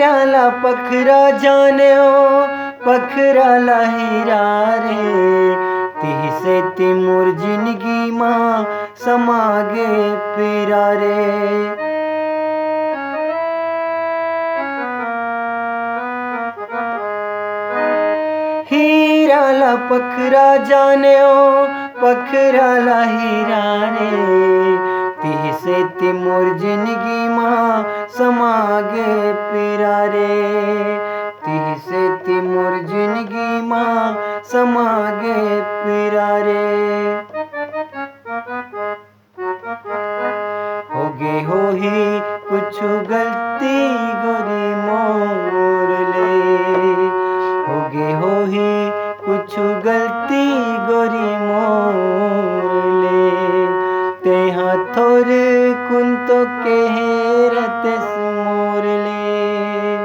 हीरा पखरा जाने ओ पखरा ला हीरा रे तिह से ती मोर जिंदगी माँ समागे पीरा रे। हीरा ला पखरा जाने ओ पखरा ला हीरा रे तिह से ती मोर जिंदगी माँ समागे पीरा रे तिह से ती मोर जिंदगी माँ समागे पीरा रे। होगे हो ही कुछ गलती गोरी मोर ले होगे हो ही कुछ गलती गोरी मोर ले ते हाथोर कुन तो केरत मोर ले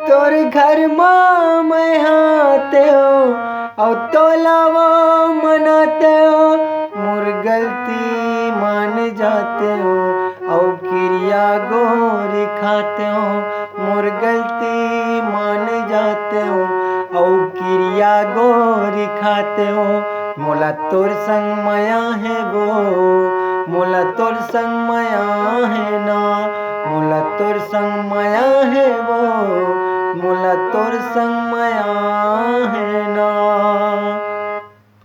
तोर घर माँ मैं हाथे हो औ तोलावा मनाते हो मोर गलती मान जाते हो औ क्रिया गोरी खाते हो मोर गलती मान जाते हो औ क्रिया गोरी खाते हो। मोला तोर संग माया है वो मोला तोर संग माया है